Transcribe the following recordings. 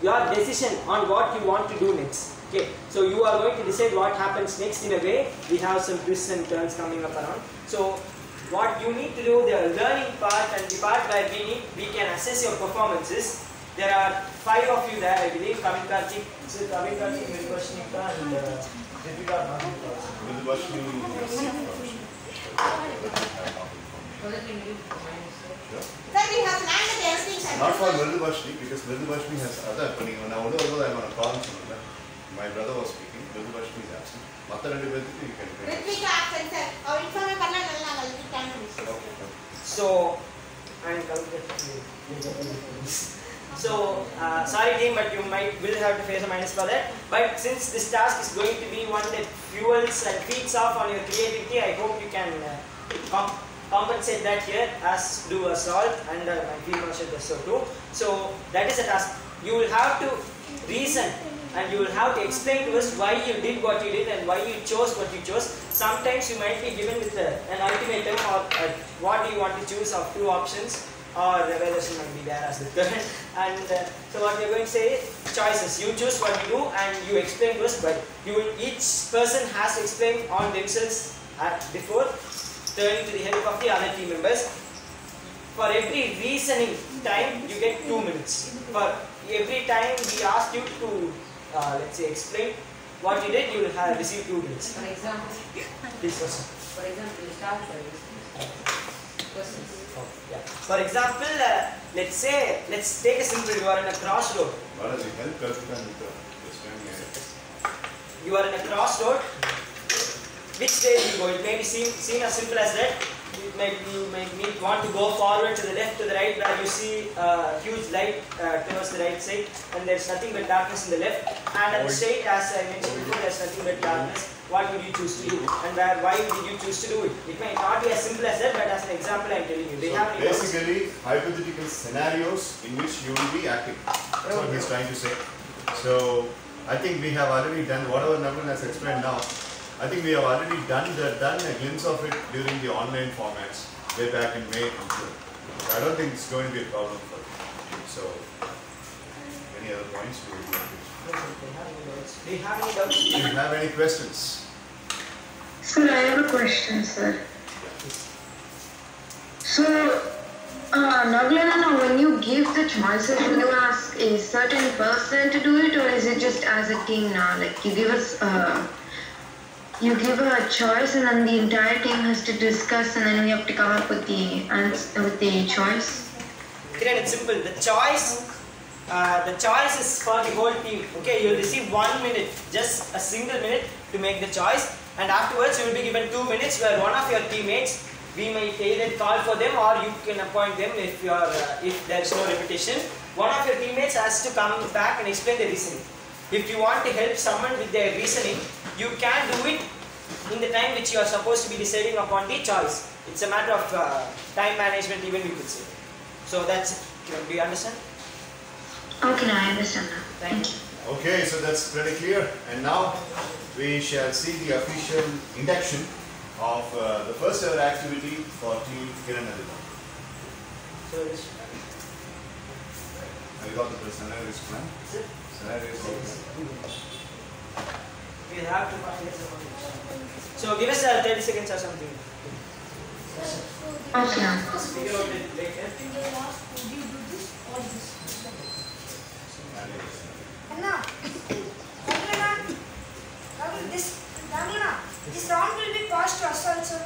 your decision on what you want to do next. Okay, so you are going to decide what happens next in a way. We have some twists and turns coming up around. So what you need to do, the learning part and the part where we can assess your performances. There are 5 of you there, I believe. Kavin Karthik, Mirvashnika and Ritika. Not for Mirvashni, because Mirvashni has other happening. When I am on a call, my brother was speaking. Mirvashni is absent. You can So, so sorry team, but you will have to face a minus for that. But since this task is going to be one that fuels and feeds off on your creativity, I hope you can compensate that here, as do us all, and my field marshal does so too. So that is a task. You will have to reason and you will have to explain to us why you did what you did and why you chose what you chose. Sometimes you might be given with an ultimatum or what do you want to choose of 2 options, or the resolution might be there as the third. And so what we are going to say is choices. You choose what you do and you explain to us why. Each person has to explain on themselves before turning to the help of the other team members. For every reasoning time, you get 2 minutes. For every time we ask you to, let's say, explain what you did, you will have received 2 minutes. For example, This person. For example, you start by questions. Oh, yeah. For example, let's take a simple. You are in a crossroad. You are in a crossroad. Which way do you go? It may be seen as simple as that. You might want to go forward to the left, to the right, where you see a huge light towards the right side, and there's nothing but darkness in the left. And at the straight, as I mentioned before, there's nothing but darkness. What would you choose to do? And why did you choose to do it? It may not be as simple as that, but as an example, I'm telling you. Basically, hypothetical scenarios in which you will be acting. That's what he's trying to say. So, I think we have already done whatever Navin has explained now. I think we have already done a glimpse of it during the online formats way back in May and June. So I don't think it's going to be a problem for you. So, any other points? Do you have any doubts? Do you have any questions? Sir, I have a question, sir. So, Navlana, when you give the choices, will you ask a certain person to do it, or is it just as a team now? Like you give us you give a choice and then the entire team has to discuss and then we have to come up with the answer, with the choice? It's simple. The choice is for the whole team. Okay, you will receive 1 minute, just a single minute to make the choice, and afterwards you will be given 2 minutes where one of your teammates, we might either call for them or you can appoint them if there is no repetition. One of your teammates has to come back and explain the reasoning. If you want to help someone with their reasoning, you can do it in the time which you are supposed to be deciding upon the choice. It's a matter of time management, even we could say. So that's it. Do you understand? Okay, now I understand now. Thank you. Okay, so that's pretty clear. And now we shall see the official induction of the first ever activity for Team Kiran Aditya. So Have you got the scenarios plan? Scenarios. we have to find it. So give us 30 seconds or something. Okay, now. Figure out it later. This round will be passed to us also.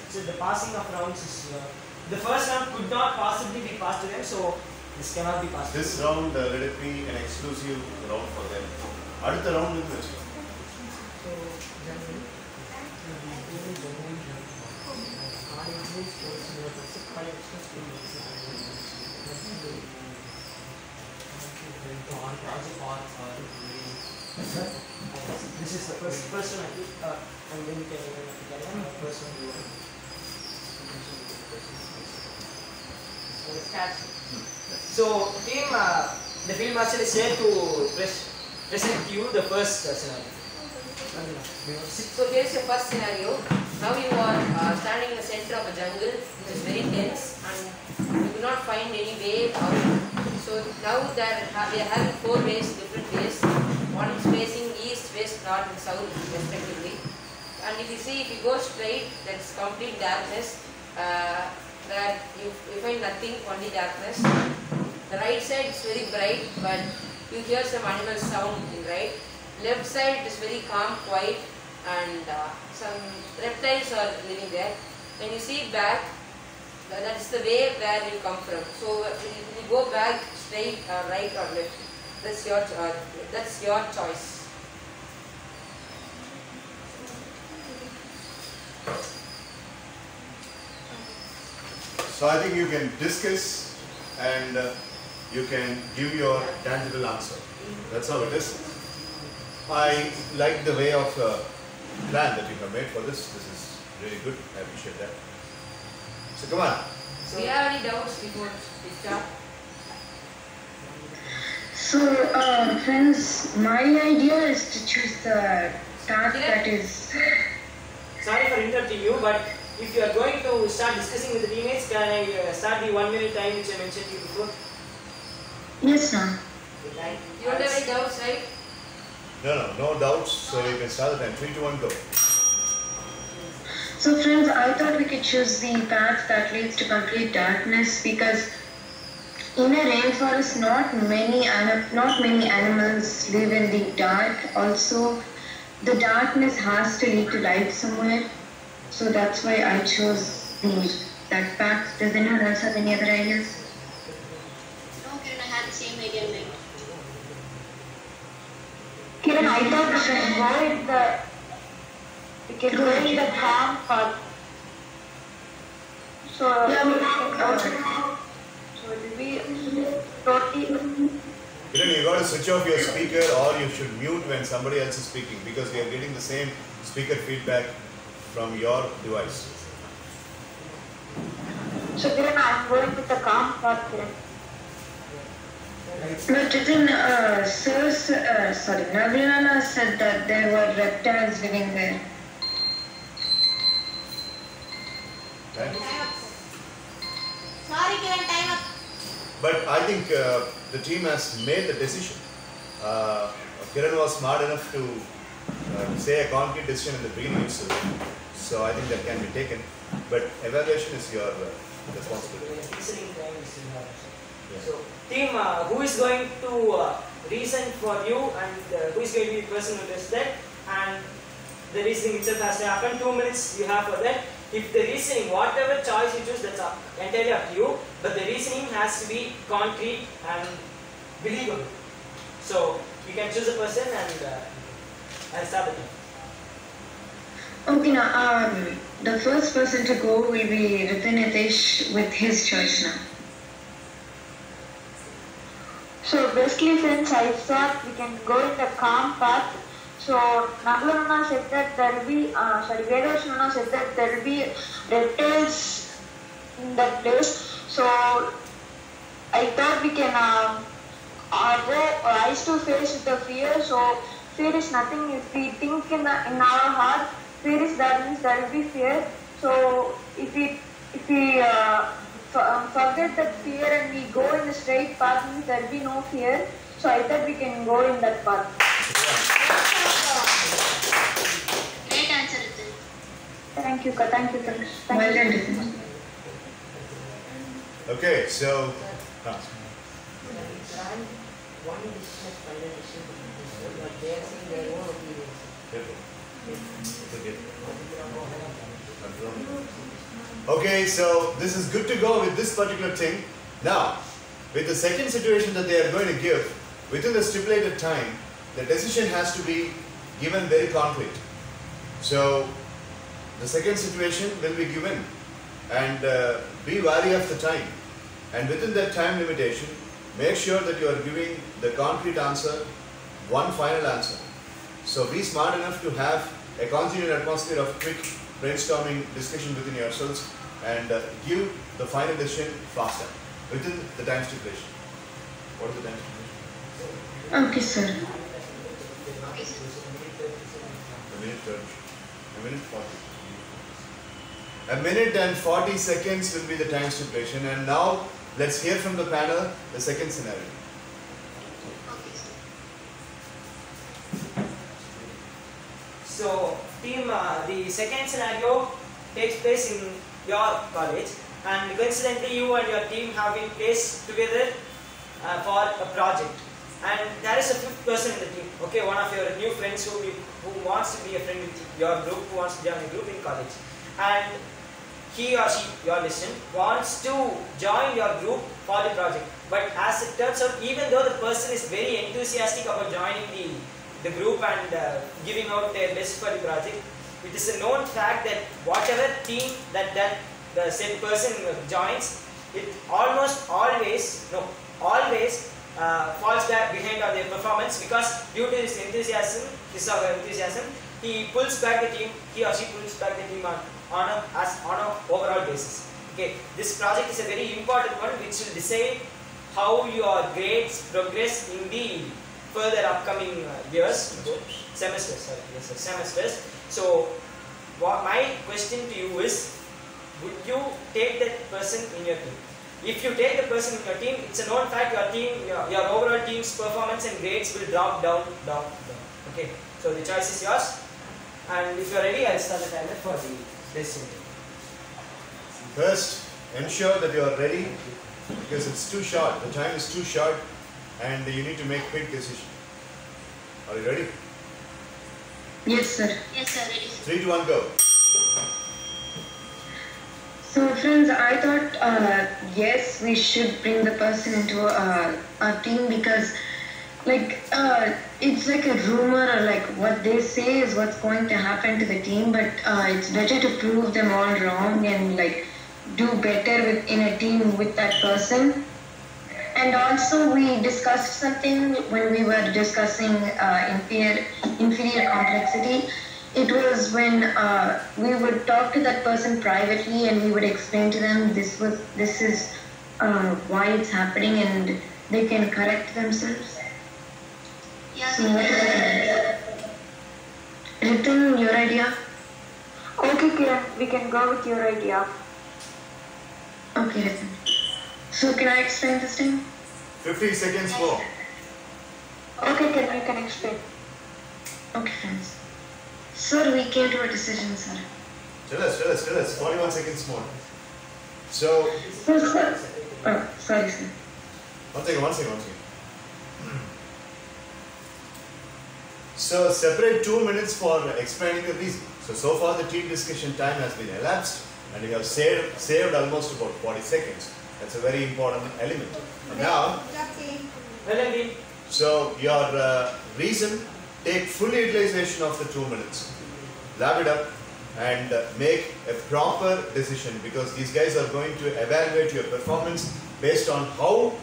So the passing of rounds is the first round could not possibly be passed to them, so this cannot be passed. This round, let it be an exclusive round for them. Adutha round is which? This is the first one, and then you can carry on the first one. So, team, the field marshal is here to present you the first scenario. So here's your first scenario. Now you are standing in the center of a jungle which is very dense and you do not find any way out. So now that we are having 4 ways, different ways. One is facing east, west, north and south respectively. And if you see, if you go straight, that's complete darkness. Where you find nothing, only darkness. The right side is very bright, but you hear some animal sound in right. Left side is very calm, quiet, and some reptiles are living there. When you see back, that is the way where you come from. So you go back straight, right or left. That's your choice. So I think you can discuss and you can give your tangible answer. That's how it is. I like the way of plan that you have made for this. This is really good. I appreciate that. So come on. Do you have any doubts before we start? So, friends, my idea is to choose the task that is... Sorry for interrupting you, but if you are going to start discussing with the teammates, can I start the 1 minute time which I mentioned to you before? Yes, sir. You don't have any doubts, right? No doubts. So you can start the time. 3, 2, 1, go. So, friends, I thought we could choose the path that leads to complete darkness because in a rainforest, not many animals live in the dark. Also, the darkness has to lead to light somewhere. So that's why I chose that path. Does anyone else have any other ideas? No, Kiran, I had the same idea in mind. Kiran, I thought we can go in the calm path. So it will be totally. You got to switch off your speaker or you should mute when somebody else is speaking because we are getting the same speaker feedback from your device. So Kiran, I am going with the calm path, Kiran. But didn't Navilana said that there were reptiles living there. Right? Sorry, Kiran, time up. But I think the team has made the decision. Kiran was smart enough to say a concrete decision in the beginning itself. So I think that can be taken. But evaluation is your responsibility. Listening time is in our So, team, who is going to reason for you and who is going to be the person who does that? And the reasoning itself has to happen. 2 minutes you have for that. If the reasoning, whatever choice you choose, that's entirely up to you. But the reasoning has to be concrete and believable. So, you can choose a person and I'll start the time. Okay, now the first person to go will be Ritinitesh with his choice now. So basically, friends, I thought we can go in the calm path. So Nagalanana said that there will be, Vedosnana said that there will be reptiles in that place. So I thought we can go eyes to face with the fear. So fear is nothing. If we think in our heart, fear is that means there will be fear. So if we forget that fear and we go in the straight path, means there will be no fear. So I thought we can go in that path. Great answer, Ritin. Thank you, thank you, friends. Thank Well you. done, Ritin. Okay, so One decision is final decision, but they are saying their own opinions. okay, so this is good to go with this particular thing. Now, with the second situation that they are going to give, within the stipulated time, the decision has to be given very concrete. So, the second situation will be given and be wary of the time. And within that time limitation, make sure that you are giving the concrete answer, one final answer. So be smart enough to have a congenial atmosphere of quick brainstorming discussion within yourselves and give the final decision faster within the time stipulation. What is the time stipulation? Okay, sir. A minute 30. A minute 40. A minute and 40 seconds will be the time stipulation, and now let's hear from the panel the second scenario. Okay, sir. So, team, the second scenario takes place in your college, and coincidentally, you and your team have been placed together for a project. And there is a fifth person in the team, okay, one of your new friends who wants to be a friend with your group, who wants to join a group in college. And he or she, your listener, wants to join your group for the project. But as it turns out, even though the person is very enthusiastic about joining the group and giving out their best for the project, it is a known fact that whatever team that the said person joins, it almost always falls back behind on their performance, because due to his enthusiasm, he pulls back the team, he or she pulls back the team on a overall basis. Okay, this project is a very important one which will decide how your grades progress in the further upcoming semesters. So, my question to you is, would you take that person in your team? If you take the person in your team, it's a known fact your overall team's performance and grades will drop down. Okay, so the choice is yours. And if you are ready, I'll start the timer for the testing. First, ensure that you are ready, because it's too short. The time is too short, and you need to make quick decision. Are you ready? Yes, sir. Yes, sir. Ready, sir. 3, 2, 1, go. So friends, I thought yes, we should bring the person into our team, because it's like a rumor, or like what they say is what's going to happen to the team, but it's better to prove them all wrong and like do better in a team with that person. And also we discussed something when we were discussing inferior complexity. It was when we would talk to that person privately, and we would explain to them this is why it's happening, and they can correct themselves. Yeah, So sir. what is it? Ritin, your idea? Okay, Kiran, we can go with your idea. Okay, Ritin. So can I explain this thing? 15 seconds more. Okay, Kiran, you can explain. Okay, friends. Sir, we came to a decision, sir. Tell us. 41 seconds more. So, So, sir. Oh, sorry, sir. one second. So, separate 2 minutes for explaining the reason. So far the team discussion time has been elapsed, and you have saved almost about 40 seconds. That's a very important element. And now, so your reason, take full utilization of the 2 minutes, lab it up, and make a proper decision, because these guys are going to evaluate your performance based on how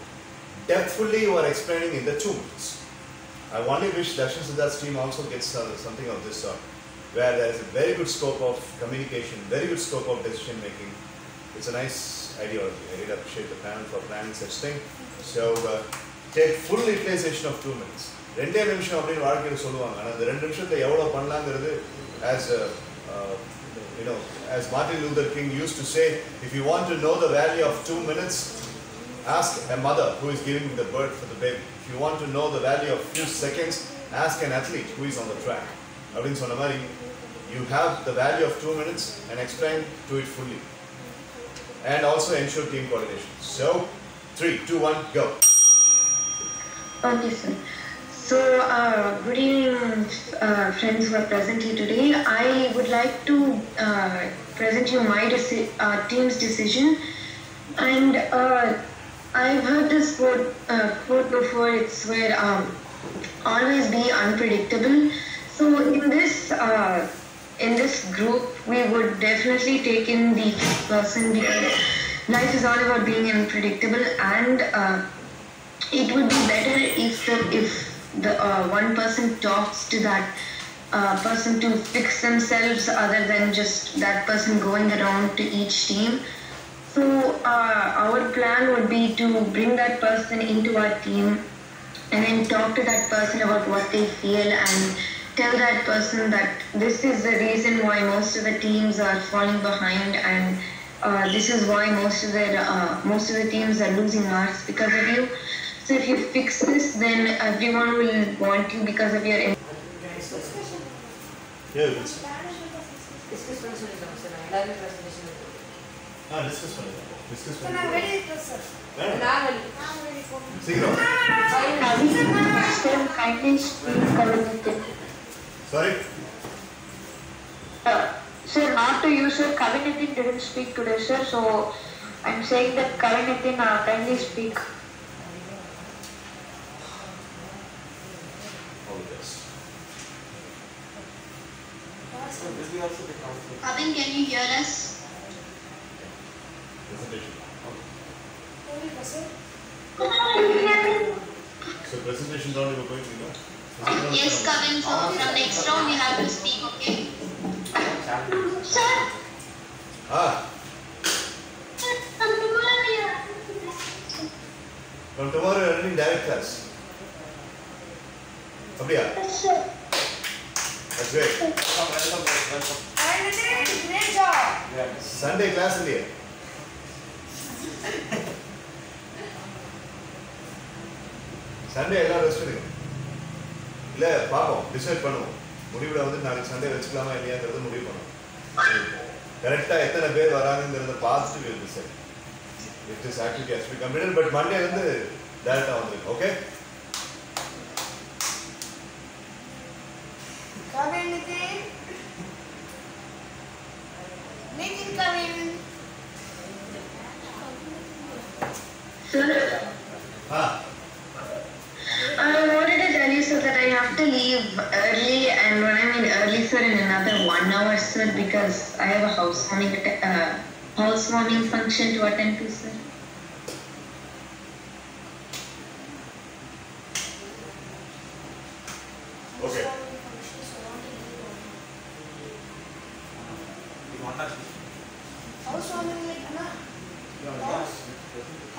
depthfully you are explaining in the 2 minutes. I only wish Darshan Siddharth's team also gets something of this sort, where there is a very good scope of communication, very good scope of decision making. It's a nice ideology. I really appreciate the panel for planning such thing. So take full utilization of 2 minutes. 2 நிமிஷம் அப்படின்னு வாழ்க்கையில் சொல்லுவாங்க. ஆனால் அந்த 2 நிமிஷத்தை எவ்வளோ பண்ணலாங்கிறது, as Martin Luther King used to say, if you want to know the value of 2 minutes, ask a mother who is giving the birth for the baby. If you want to know the value of few seconds, ask an athlete who is on the track. அப்படின்னு சொன்ன மாதிரி, you have the value of 2 minutes and explain to it fully. And also ensure team coordination. So, 3, 2, 1, go. Okay, sir. So, good evening, friends who are present here today. I would like to present you my team's decision. And I've heard this quote before. It's where always be unpredictable. So in this group, we would definitely take in the person, because life is all about being unpredictable, and it would be better if the one person talks to that person to fix themselves, other than just that person going around to each team. So our plan would be to bring that person into our team, and then talk to that person about what they feel, and tell that person that this is the reason why most of the teams are falling behind, and This is why most of the teams are losing marks because of you. So if you fix this, then everyone will want you because of your. Yeah, it's Discuss பண்ண சொல்லிருக்காங்க sir. எல்லாரும் presentation discuss பண்ணுங்க. Discuss நான் பண்ணுங்க. வெளியே இருக்கேன் sir. நான் சீக்கிரம். Kindly speak Kavinitin. Sorry. Sir, not to you, sir. Kavinitin didn't speak today, sir. So I'm saying that Kavinitin kindly speak. All the best. Kavin, can you hear us? Presentation. வெளியே இருக்கேன் sir. So presentation round you were going to go? Yes, Kavin. So from next round you have to speak, okay? Ah. From tomorrow you are running direct class. அப்படியா? That's great. Great job. Sunday class இல்லையா? Sunday எல்லாம் rest எடுங்க. இல்ல பாப்போம், decide பண்ணுவோம். முடிவுல வந்து நாளைக்கு சண்டே வச்சுக்கலாமா இல்லையாங்கிறத முடிவு பண்ணுவோம். கரெக்டா எத்தனை பேர் வராங்கங்கிறத பார்த்துட்டு we'll decide. If this activity has to be completed, but Monday வந்து டைரக்டா வந்துருங்க. Okay? Kavin, Nitin Kavin. Sir, Ah. I wanted to tell you, sir, that I have to leave early, and when I mean early, sir, in another 1 hour, sir, because I have a housewarming function to attend to, sir. Okay. House warming like Anna.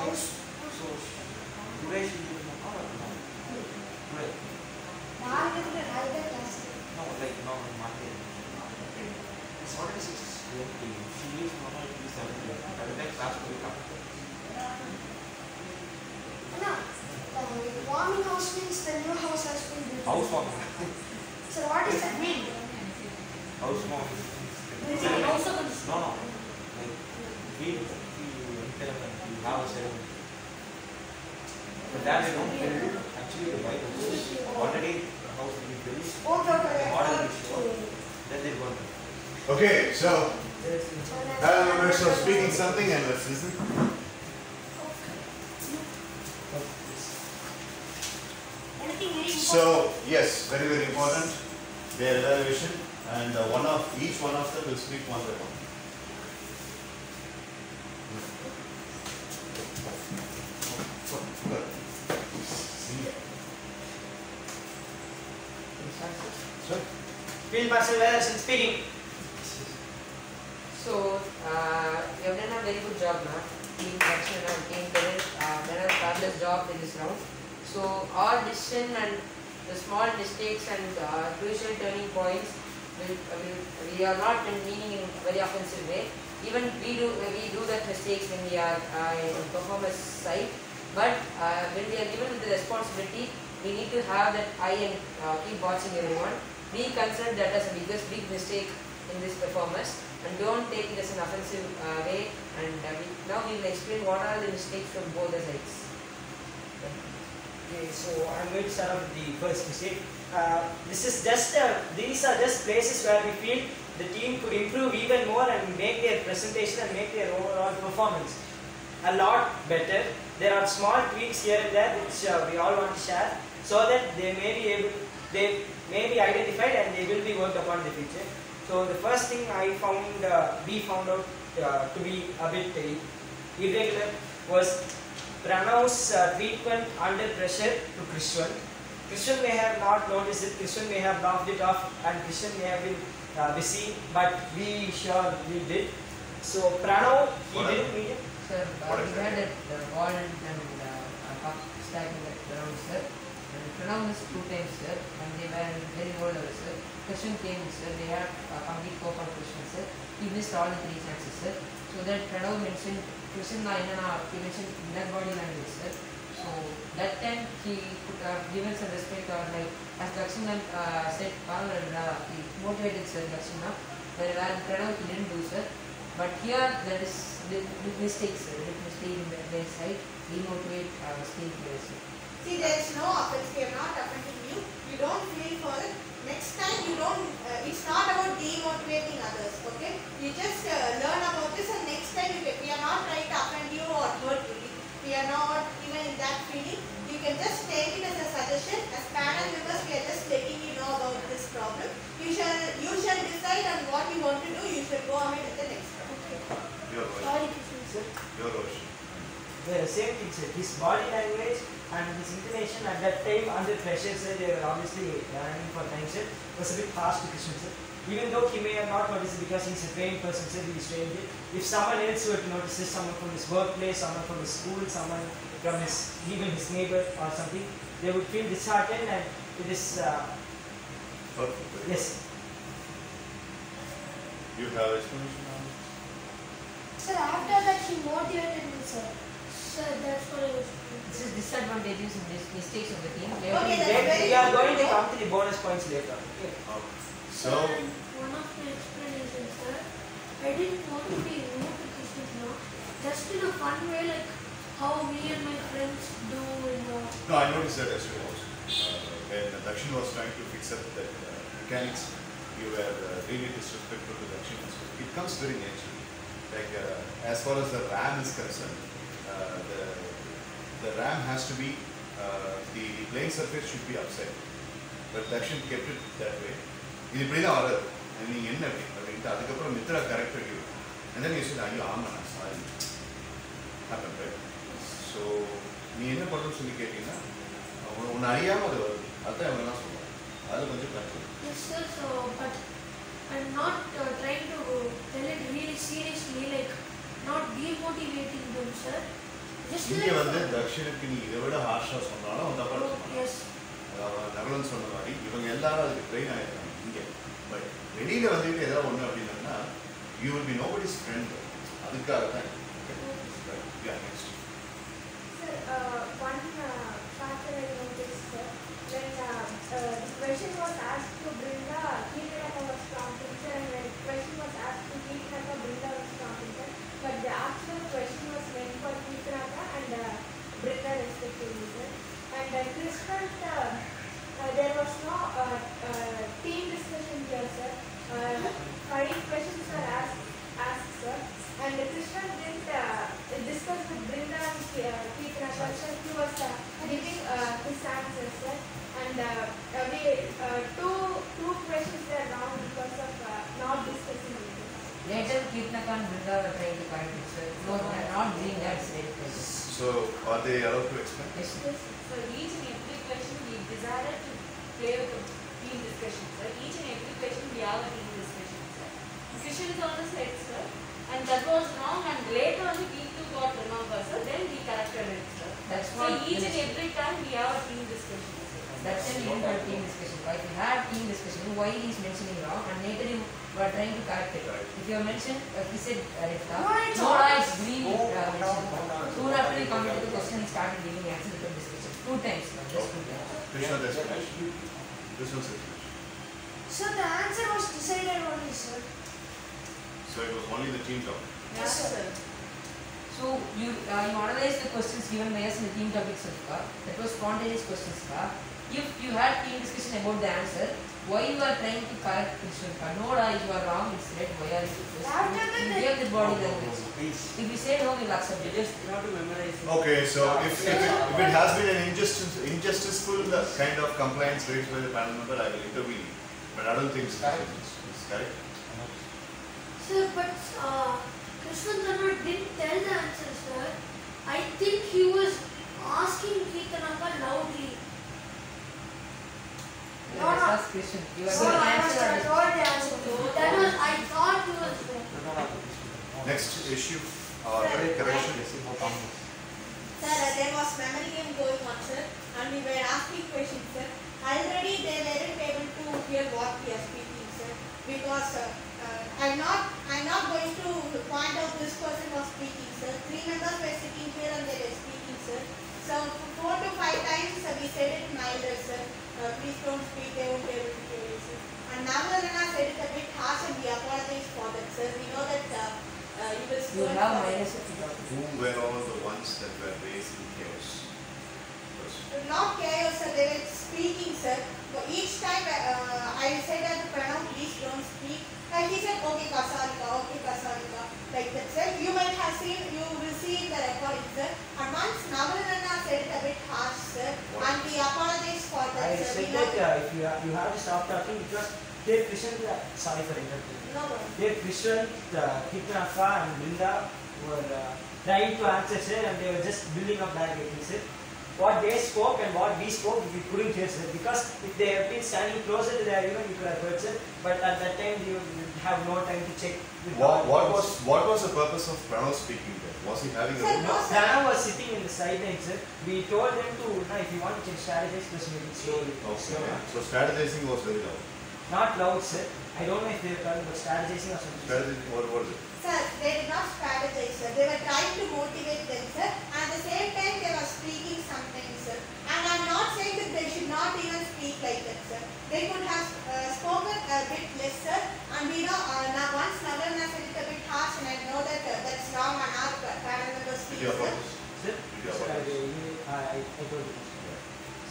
House. நாளைக்கு class. Anna, warming house means the new house has been built. House warming. So what does that mean? House warming. Is it also No. Like we tell them you have a ceremony. But that they don't build. Actually, the Bible says already the house will be built. okay. The model will show. Then they go. Okay, so Alan members are speaking something and let's listen. Anything very important? So, yes, very, very important, their evaluation, and each one of them will speak one by one. Sir? Field Marshal Vedasan speaking. So, you have done a very good job, na. Team action and team parent, done a fabulous job in this round. So, all decision and the small mistakes and crucial turning points we are not meaning in a very offensive way. Even we do that mistakes when we are in performance side. But when we are given the responsibility, we need to have that eye and keep watching everyone. Be concerned that as a big mistake in this performance, and don't take it as an offensive way. And now we will explain what are the mistakes from both the sides. Okay, so I'm going to start off with the first mistake. These are just places where we feel the team could improve even more and make their presentation and make their overall performance a lot better. There are small tweaks here and there which we all want to share, so that they may be identified and they will be worked upon in the future. So the first thing we found out to be a bit irregular was Pranav's treatment under pressure to Krishwan. Krishwan may have not noticed it, Krishwan may have laughed it off, and Krishwan may have been busy, but we did. So Pranav, he didn't meet it. Sir, we had that ball and puck stacking around, sir. And Pranav missed 2 times, sir, and they were very low level, sir. Krishnan came, sir. They had complete scope on Krishnan, sir. He missed all the 3 chances, sir. So that Pranav mentioned, Krishna he mentioned inner body language, sir. So that time he could have given some respect or like as Lakshman said, he motivated Sir Lakshman, where Pranav he didn't do, sir. But here there is the mistakes, sir. The mistake in their side, demotivate skill players. See, there is no offense. We are not offending you. You don't feel for it. Next time you don't. It's not about demotivating others. Okay? You just learn about this, and next time we are not trying to offend you or hurt you. We are not even in that feeling. You can just take it as a suggestion. As panel members, we are just letting you know about this problem. You shall decide on what you want to do. You should go ahead with the next one. Okay. Your version. Sorry, Krishna sir. Your version. The same thing, sir. His body language and his intonation at that time under pressure, sir, they were obviously running for time, sir, was a bit fast to Krishna, sir. Even though he may have not noticed it because he's a trained person, sir, he is trained it. If someone else were to notice this, someone from his workplace, someone from his school, someone from even his neighbor or something, they would feel disheartened and it is, Perfect. yes. You have explanation on it? Sir, after that he motivated me, sir. Sir, that's what I was doing. This is disadvantages and mistakes of the team. Okay, that's very We are good. going to come to the bonus points later. Okay. Okay. Sir, So, one of my explanations, sir, I didn't want to be rude to Krishna, no. Just in a fun way, like how me and my friends do in the... no, I noticed that yesterday also. When Dakshin was trying to fix up that mechanics, you were really disrespectful to Dakshin. So it comes very naturally. Like as far as the RAM is concerned, the RAM has to be, the playing surface should be upside. But Dakshin kept it that way. இது இப்படி தான் வராது நீங்கள் என்ன அப்படின்ட்டு அதுக்கப்புறம் Mitra corrected you and then you said ஐயோ ஆமாம் நான் சாரி happened, right? So நீ என்ன பண்ணணும்னு சொல்லி கேட்டீங்கன்னா உன்னை அறியாமல் அது வருது அதுதான் இவங்கெல்லாம் சொல்லுவாங்க அதில் கொஞ்சம் correct. Yes, sir, so, but I'm not trying to tell it really seriously, like not demotivating them, sir. Just இங்கே like... வந்து தக்ஷனுக்கு நீ இதை விட ஹார்ஷாக சொன்னாலும் அவன் தப்பாக சொன்னான். Yes. நகலன் சொன்ன மாதிரி இவங்க எல்லாரும் அதுக்கு ட்ரெயின் ஆகிருக்காங்க இங்கே. பட் வெளியில் வந்துட்டு ஏதாவது ஒன்று அப்படின்னா you will be nobody's friend. அதுக்காக தான். Yeah, next. Sir, one factor I noticed, sir, when the question was asked to Brinda, Kirtanaka was counting, sir, and when the question was asked to Kirtanaka, Brinda was counting, sir, but the actual question was meant for Kirtanaka and Brinda respectively, sir. And Krishna, there was no team discussion here, sir. 5 questions were asked, sir. And Krishna didn't discuss with Brinda and Kirtanaka, sir. He was giving his answers, sir. And two questions were wrong because of not discussing with him. Later, Kirtanaka and Brinda were trying to correct it, sir. No, not doing that straight. So are they allowed to explain? Yes. So each and every question we decided to play with a team discussion, sir. Each and every question we have a team discussion, sir. Discussion is on the set, sir. And that was wrong, and later only we too got remember, sir. Then we corrected it, sir. That's So what each and every time we have a team discussion, sir. That time we didn't have team discussion. Why we had team discussion, why he is mentioning wrong, and later you were trying to correct it. If you have mentioned, he said it's wrong. No, it's green mentioned. Soon after he commented the question, he started giving answer to the discussion. 2 times, just 2 times. Krishna's explanation. Krishna's explanation. So the answer was decided only, sir. So it was only the team talk. Yes, sir. So you analyze the questions given by us in the team topics, that was spontaneous questions. If you had team discussion about the answer, why you are trying to correct Krishna? No, you are wrong, it's right, why are you doing this? You gave the body language. If you say no, we will accept it. Just not to memorize it. Okay, so if it has been an injusticeful kind of compliance raised by the panel member, I will intervene. But I don't think so. It's correct. Sir, but Krishna didn't tell the answer, sir. I think he was asking Kirtanaka loudly. No, that's Krishna. You are So going to I was answer. told the answer. That was, I thought he was there. Next issue, correction. Sir, there was memory game going on, sir, and we were asking questions, sir. Already they weren't able to hear what we are speaking, sir, because I'm not going to point out this person was speaking, sir. 3 members were sitting here and they were speaking, sir. So 4 to 5 times we said it milder, sir. Please don't speak, they won't be able to hear you, sir. And Nagarana said it a bit harsh and we apologize for that, sir. We know that you will You scold have for minus it. Who were all the ones that were raising chaos? Not chaos, sir. They were speaking, sir. But each time I said that Pranav, please don't speak. And he said, okay, Kasarika, like that, sir. You might have seen, you will see in the recording, sir. And once Nagarana said it a bit harsh, sir, and we apologize for that, I sir. said We know that if you have to stop talking because they Krishnan, sorry for interrupting. no problem. They Krishnan, Kitanafa and Brinda were trying to answer, sir, and they were just building up that getting, sir. What they spoke and what we spoke, we couldn't hear, sir. Because if they have been standing closer to their event, you could have heard, sir. But at that time, you would have no time to check. What was the purpose of Pranav speaking there? Was he having a Sir, room? no, sir. Pranav was sitting in the sideline, sir. We told them to, if you want to check strategize, just make it slowly. Okay. So, So strategizing was very loud. not loud, sir. I don't know if they were talking about strategizing or something. Strategizing, what was it? Sir, they did not strategize, sir. They were trying to motivate them, sir. And at the same time, they were speaking sometimes, sir. And I'm not saying that they should not even speak like that, sir. They could have spoken a bit less, sir. And we know, now once Nagarana said it a bit harsh, and I know that that's wrong and our panel members Did speak, you sir. apologize? Sir? Did you Sir, apologize? I told you.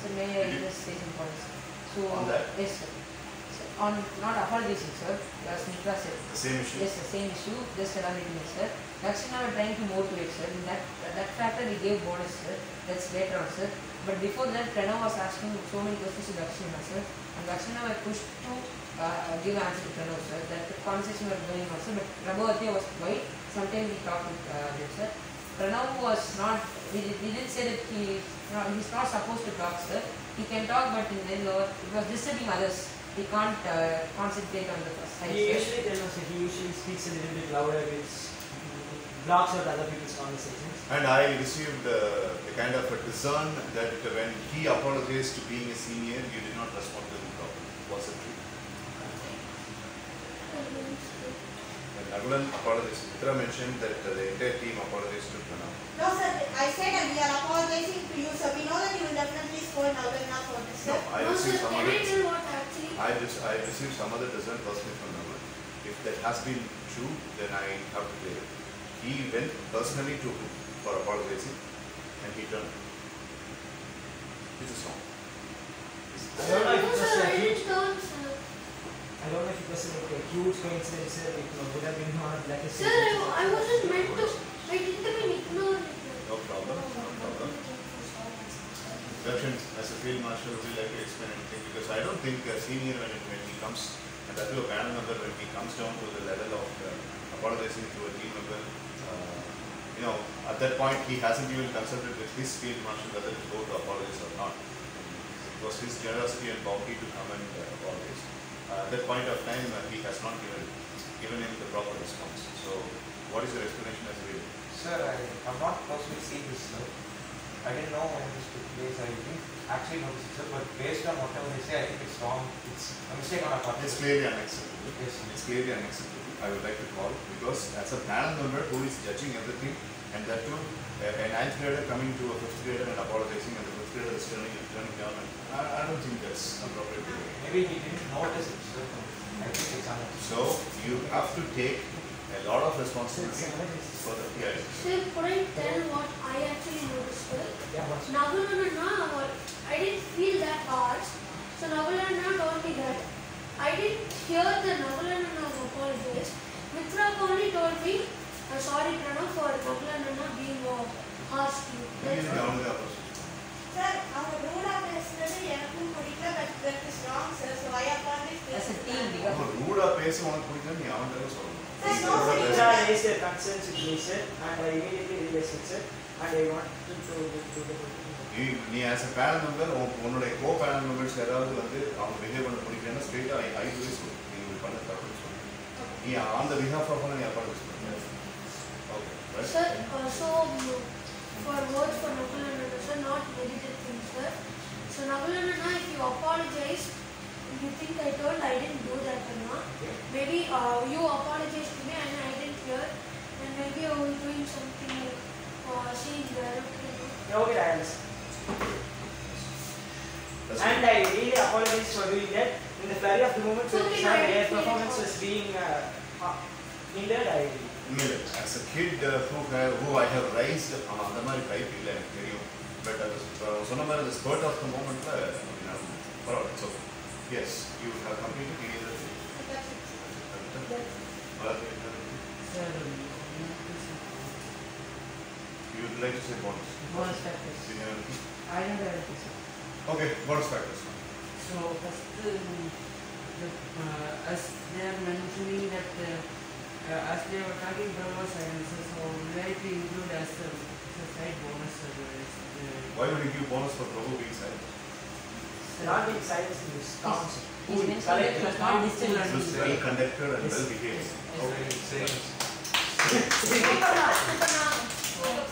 So may I just say some points? So On that? yes, sir. So, on not apologizing, sir. As Mitra said. The same issue? Yes, the same issue. Just elaborating it, sir. Lakshmana were trying to motivate, sir. In that factor, he gave bonus, sir. That's later on, sir. But before that, Pranav was asking so many questions to Lakshmana, sir. And Lakshmana were pushed to give answer to Pranav, sir. That conversation was going on, sir. But Prabhavati was quiet. Sometimes we talked with them, sir. Pranav was not. We didn't say that he's not supposed to talk, sir. He can talk, but then it was disturbing others. He can't concentrate on the first side. He sir. usually tells us that he usually speaks a little bit louder, which blocks out other people's conversations. And I received a kind of a concern that when he apologized to being a senior, you did not respond to him properly. Was it true? When Nagulan apologized, Mitra mentioned that the entire team apologized to Pranav. No, sir. I said we are apologizing to you, sir. We know that you will definitely scold Nagarana for this, No, sir. I No, received sir, some can other. I tell what actually? I received some other concern personally from Nagulan. If that has been true, then I have to clear it. He went personally to him for apologizing, and he turned. Which is wrong. I don't know if No, it was sir, a I huge. didn't turn, sir. I don't know if it was like a huge coincidence, sir. It would have been not like a. Sir, I wasn't meant to. I didn't even ignore it. No problem. No problem. Darshan, as a field marshal, would you like to explain anything? Because I don't think a senior when he comes, and that to a panel member, when he comes down to the level of apologizing to a team member, at that point he hasn't even consulted with his field marshal whether to go to apologize or not. It was his generosity and bounty to come and apologize. At that point of time, he has not given him the proper response. So, what is your explanation as a reader? Sir, I have not personally seen this, sir. I didn't know when this took place. I didn't actually notice it, sir. But based on whatever they say, I think it's wrong. It's a mistake on our part. It's clearly unacceptable. Yes, sir. It's clearly unacceptable. I would like to call because as a panel member who is judging everything, and that too, a ninth grader coming to a fifth grader and apologizing, and the fifth grader is turning down. And I don't think that's appropriate. Maybe he didn't notice it, sir. I think it's unacceptable. So you have to take a lot of responsibility for the PI. Sir, could I tell what I actually noticed, sir? Yeah, what's Nagarana, I didn't feel that harsh. So Nagarana told me that. I didn't hear the Nagarana's apologies. Mitra only told me, sorry Pranav for Nagarana being harsh to you. Maybe the opposite. Sir, our rule of yesterday, எனக்கும் பிடிக்கல, but that is wrong, sir. So I apologize. As a team, we got. ரூடா பேச உனக்கு பிடிக்கல நீ அவன்கிட்ட சொல்லணும். Sir, no, sir. Mitra raised their concerns with me, sir, and I immediately realized it, sir, and I wanted to the. நீ as a panel member உன்னுடைய கோ panel members யாராவது வந்து அவங்க பிஹேவ் பண்ண பிடிக்கலன்னா ஸ்ட்ரெயிட்டா ஐ டு சொல்லு நீ இப்படி பண்ண தப்புன்னு சொல்லு நீ ஆன் த பிஹாஃப் ஆஃப் நீ அப்பாலஜைஸ் பண்ணு okay Sir, so for words for Nagarana, sir, not negative things, sir. So Nagarana, if you apologize, you think I told I didn't do that or not. Maybe you apologized to me and I didn't hear. maybe I was doing something like seeing the aeroplane. Okay, I understand. And I really apologize for doing that. In the flurry of the moment, so Okay, their I performance was being hindered. I as a kid who I have raised அந்த மாதிரி type இல்லை எனக்கு தெரியும் but அது சொன்ன மாதிரி the spurt of the moment பரவாயில்ல so yes you have completed you would like to say bonus factors. Seniority? I don't have anything, sir. Okay, bonus factors. So first, as they are mentioning that as they were talking about sciences, so would like to include as a side bonus. Why would you give bonus for Prabhu being silent? not being silent in this counts. He's mentioned that he was not distant He was well conducted and well behaved.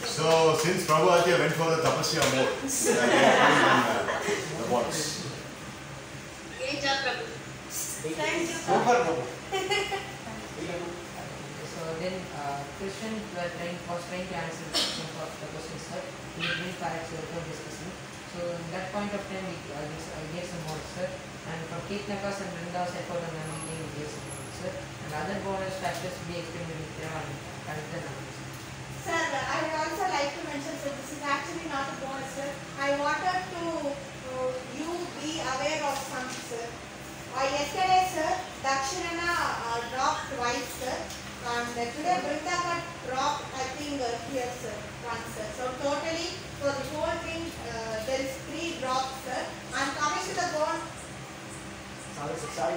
So since Prabhu Atya went for the tapasya mode, the bonus. Great job, Prabhu. Thank you. Super Prabhu. So then, Christian was trying to answer some of the questions, sir. In between parts, we were discussing. So in that point of time, I gave some bonus, sir. And for Kitnakas and Vrinda's effort on the meeting, we gave some bonus, sir. And other bonus factors we explained with them and correct the numbers. Sir, I would also like to mention, sir, this is actually not a bonus, sir. I wanted to you be aware of something, sir. Yesterday, sir, Dakshinana dropped twice, sir. And today, Brinda got dropped, I think, here, sir, once, sir. So totally, for the whole thing, there is 3 drops, sir. And coming to the bonus. Sorry.